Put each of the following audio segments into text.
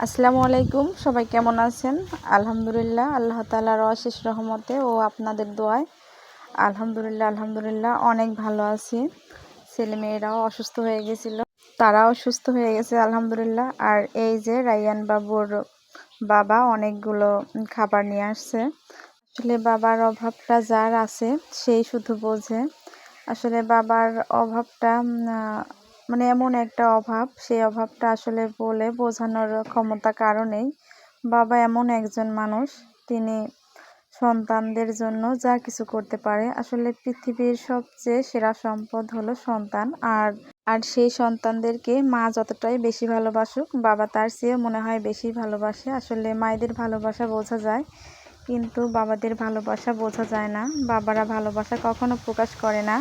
আসসালামু আলাইকুম, সবাই কেমন আছেন? আলহামদুলিল্লাহ, আল্লাহ তাআলার অশেষ রহমতে ও আপনাদের দোয়ায় আলহামদুলিল্লাহ অনেক ভালো আছি। ছেলেমেয়েরাও অসুস্থ হয়ে গেছিল, তারাও সুস্থ হয়ে গেছে আলহামদুলিল্লাহ। আর এই যে রায়্যান বাবুর বাবা অনেকগুলো খাবার নিয়ে আসছে। আসলে বাবার অভাবটা যার আছে সেই শুধু বোঝে। আসলে বাবার অভাবটা মানে এমন একটা অভাব, সেই অভাবটা আসলে বলে বোঝানোর ক্ষমতা কারণেই। বাবা এমন একজন মানুষ, তিনি সন্তানদের জন্য যা কিছু করতে পারে। আসলে পৃথিবীর সবচেয়ে সেরা সম্পদ হলো সন্তান। আর আর সেই সন্তানদেরকে মা যতটাই বেশি ভালোবাসুক, বাবা তার চেয়ে মনে হয় বেশি ভালোবাসে। আসলে মায়েদের ভালোবাসা বোঝা যায়, কিন্তু বাবাদের ভালোবাসা বোঝা যায় না। বাবারা ভালোবাসা কখনো প্রকাশ করে না।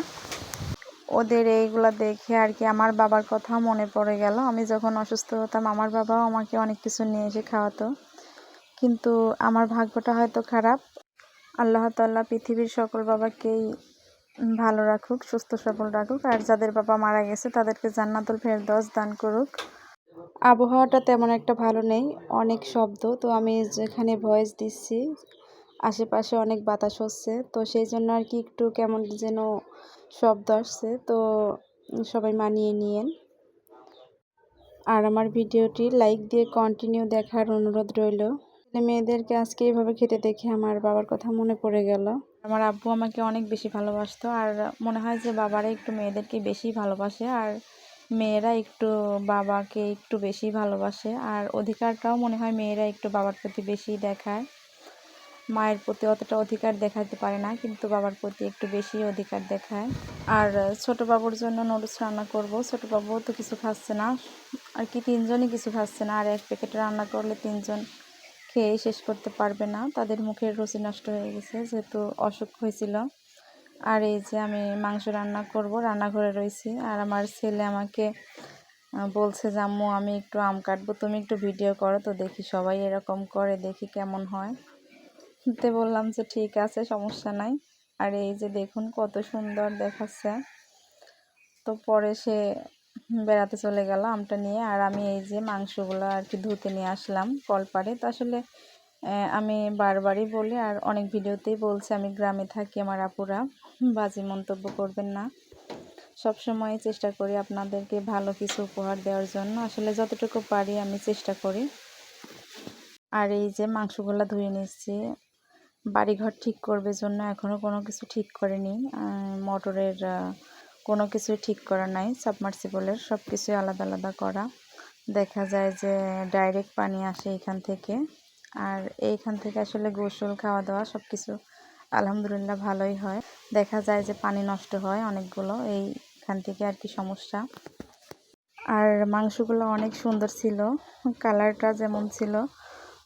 ওদের এইগুলা দেখে আর কি আমার বাবার কথা মনে পড়ে গেল। আমি যখন অসুস্থ হতাম, আমার বাবাও আমাকে অনেক কিছু নিয়ে এসে খাওয়াতো, কিন্তু আমার ভাগ্যটা হয়তো খারাপ। আল্লাহ তাআলা পৃথিবীর সকল বাবাকেই ভালো রাখুক, সুস্থ সবল রাখুক, আর যাদের বাবা মারা গেছে তাদেরকে জান্নাতুল ফেরদৌস দান করুক। আবহাওয়াটা তেমন একটা ভালো নেই, অনেক শব্দ। তো আমি যেখানে ভয়েস দিচ্ছি আশেপাশে অনেক বাতাস হচ্ছে, তো সেই জন্য আর কি একটু কেমন যেন শব্দ আসছে, তো সবাই মানিয়ে নিয়েন। আর আমার ভিডিওটি লাইক দিয়ে কন্টিনিউ দেখার অনুরোধ রইল। মেয়েদেরকে আজকে এইভাবে খেতে দেখে আমার বাবার কথা মনে পড়ে গেল। আমার আব্বু আমাকে অনেক বেশি ভালোবাসতো, আর মনে হয় যে বাবারা একটু মেয়েদেরকে বেশি ভালোবাসে, আর মেয়েরা একটু বাবাকে একটু বেশি ভালোবাসে। আর অধিকারটাও মনে হয় মেয়েরা একটু বাবার প্রতি বেশি দেখায়। মায়ের প্রতি অতটা অধিকার দেখাতে পারে না, কিন্তু বাবার প্রতি একটু বেশি অধিকার দেখায়। আর ছোট বাবুর জন্য নুডলস রান্না করব। ছোট বাবুও তো কিছু খাচ্ছে না, আর কি তিনজনই কিছু খাচ্ছে না। আর এক প্যাকেট রান্না করলে তিনজন খেয়ে শেষ করতে পারবে না, তাদের মুখের রুচি নষ্ট হয়ে গেছে যেহেতু অসুখ হয়েছিল। আর এই যে আমি মাংস রান্না করব, রান্নাঘরে রয়েছি। আর আমার ছেলে আমাকে বলছে যে আম্মু আমি একটু আম কাটবো, তুমি একটু ভিডিও করো তো দেখি, সবাই এরকম করে দেখি কেমন হয়। তে বললাম যে ঠিক আছে, সমস্যা নাই। আর এই যে দেখুন কত সুন্দর দেখাচ্ছে। তো পরে সে বেড়াতে চলে গেল আমটা নিয়ে, আর আমি এই যে মাংসগুলো আর কি ধুতে নিয়ে আসলাম কলপাড়ে। তো আসলে আমি বারবারই বলি, আর অনেক ভিডিওতেই বলছি, আমি গ্রামে থাকি। আমার আপুরা বাজে মন্তব্য করবেন না। সবসময় চেষ্টা করি আপনাদেরকে ভালো কিছু উপহার দেওয়ার জন্য, আসলে যতটুকু পারি আমি চেষ্টা করি। আর এই যে মাংসগুলো ধুয়ে নিচ্ছি, বাড়িঘর ঠিক করবে জন্য এখনও কোনো কিছু ঠিক করেনি। মোটরের কোনো কিছুই ঠিক করা নাই, সাবমার্সিবলের সব কিছুই আলাদা আলাদা করা। দেখা যায় যে ডাইরেক্ট পানি আসে এখান থেকে, আর এইখান থেকে আসলে গোসল খাওয়া দাওয়া সব কিছু আলহামদুলিল্লাহ ভালোই হয়। দেখা যায় যে পানি নষ্ট হয় অনেকগুলো, এইখান থেকে আর কি সমস্যা। আর মাংসগুলো অনেক সুন্দর ছিল, কালারটা যেমন ছিল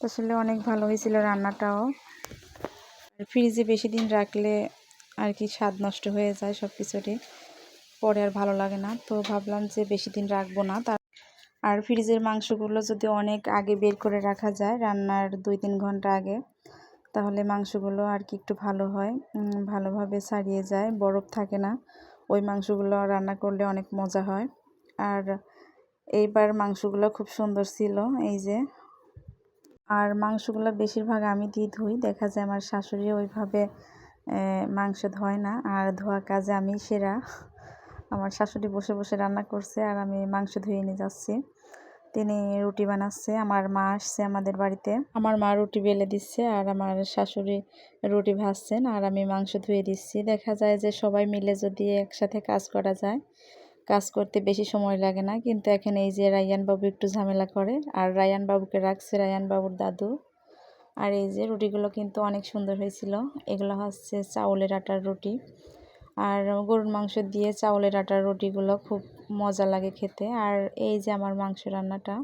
আসলে অনেক ভালো হয়েছিল রান্নাটাও। ফ্রিজে বেশি দিন রাখলে আর কি স্বাদ নষ্ট হয়ে যায় সব কিছুরই, পরে আর ভালো লাগে না। তো ভাবলাম যে বেশি দিন রাখবো না। আর ফ্রিজের মাংসগুলো যদি অনেক আগে বের করে রাখা যায়, রান্নার 2-3 ঘন্টা আগে, তাহলে মাংসগুলো আর কি একটু ভালো হয়, ভালোভাবে ছাড়িয়ে যায়, বরফ থাকে না। ওই মাংসগুলো রান্না করলে অনেক মজা হয়। আর এইবার মাংসগুলো খুব সুন্দর ছিল এই যে। আর মাংসগুলো বেশিরভাগ আমি দিয়ে ধুই, দেখা যায় আমার শাশুড়ি ওইভাবে মাংস ধোয় না, আর ধোয়া কাজে আমি সেরা। আমার শাশুড়ি বসে বসে রান্না করছে, আর আমি মাংস ধুয়ে নিয়ে যাচ্ছি। তিনি রুটি বানাচ্ছে, আমার মা আসছে আমাদের বাড়িতে, আমার মা রুটি বেলে দিচ্ছে, আর আমার শাশুড়ি রুটি ভাজছেন, আর আমি মাংস ধুয়ে দিচ্ছি। দেখা যায় যে সবাই মিলে যদি একসাথে কাজ করা যায়, কাজ করতে বেশি সময় লাগে না। কিন্তু এখন এই যে রায়্যান বাবু একটু ঝামেলা করে, আর রায়্যান বাবুকে রাখছে রায়্যান বাবুর দাদু। আর এই যে রুটিগুলো কিন্তু অনেক সুন্দর হয়েছিল। এগুলো হচ্ছে চাউলের আটার রুটি, আর গরুর মাংস দিয়ে চাউলের আটার রুটিগুলো খুব মজা লাগে খেতে। আর এই যে আমার মাংস রান্নাটা,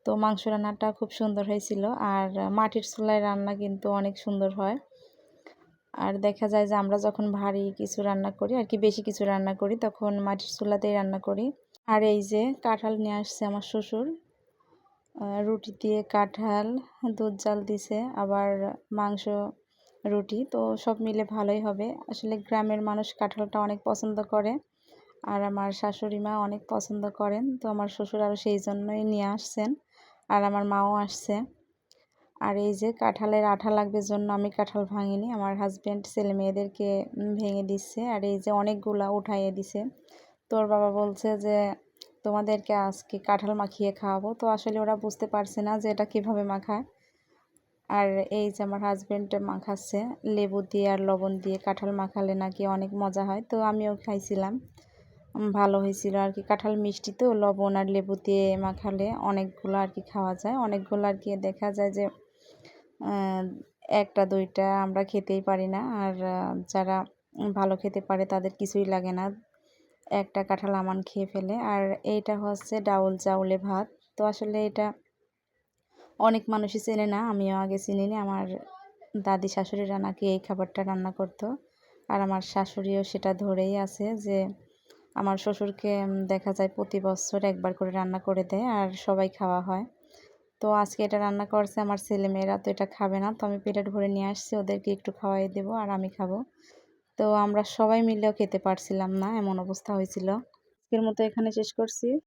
তো মাংস রান্নাটা খুব সুন্দর হয়েছিল। আর মাটির চুলায় রান্না কিন্তু অনেক সুন্দর হয়। আর দেখা যায় যে আমরা যখন ভারী কিছু রান্না করি আর কি, বেশি কিছু রান্না করি, তখন মাটির চুলাতেই রান্না করি। আর এই যে কাঁঠাল নিয়ে আসছে আমার শ্বশুর, রুটি দিয়ে কাঁঠাল, দুধ জাল দিছে, আবার মাংস, রুটি, তো সব মিলে ভালোই হবে। আসলে গ্রামের মানুষ কাঁঠালটা অনেক পছন্দ করে, আর আমার শাশুড়ি মা অনেক পছন্দ করেন। তো আমার শ্বশুর আরও সেই জন্যই নিয়ে আসছেন। আর আমার মাও আসছে। আর এই যে কাঁঠালের আঠা লাগবে জন্য আমি কাঁঠাল ভাঙিনি, আমার হাজব্যান্ড ছেলে মেয়েদেরকে ভেঙে দিচ্ছে। আর এই যে অনেকগুলা উঠাইয়ে দিছে। তোর বাবা বলছে যে তোমাদেরকে আজকে কাঁঠাল মাখিয়ে খাওয়াবো। তো আসলে ওরা বুঝতে পারছে না যে এটা কীভাবে মাখায়। আর এই যে আমার হাজব্যান্ড মাখাচ্ছে লেবু দিয়ে আর লবণ দিয়ে কাঁঠাল মাখালে নাকি অনেক মজা হয়। তো আমিও খাইছিলাম, ভালো হয়েছিল আর কি। কাঁঠাল মিষ্টি তো, লবণ আর লেবু দিয়ে মাখালে অনেকগুলো আর কি খাওয়া যায়। অনেকগুলো আর কি দেখা যায় যে একটা দুইটা আমরা খেতেই পারি না। আর যারা ভালো খেতে পারে তাদের কিছুই লাগে না, একটা কাঁঠাল আমান খেয়ে ফেলে। আর এইটা হচ্ছে ডাউল চাউলে ভাত। তো আসলে এটা অনেক মানুষই চেনে না, আমিও আগে চিনিনি। আমার দাদি শাশুড়িরা নাকি এই খাবারটা রান্না করতো। আর আমার শাশুড়িও সেটা ধরেই আছে যে আমার শ্বশুরকে দেখা যায় প্রতি বছর একবার করে রান্না করে দেয় আর সবাই খাওয়া হয়। তো আজকে এটা রান্না করছে আমার ছেলেমেয়েরা, তো এটা খাবে না। তো আমি প্লেট ভরে নিয়ে আসছি, ওদেরকে একটু খাওয়াই দেবো আর আমি খাবো। তো আমরা সবাই মিলেও খেতে পারছিলাম না, এমন অবস্থা হয়েছিল। আজকের মতো এখানে শেষ করছি।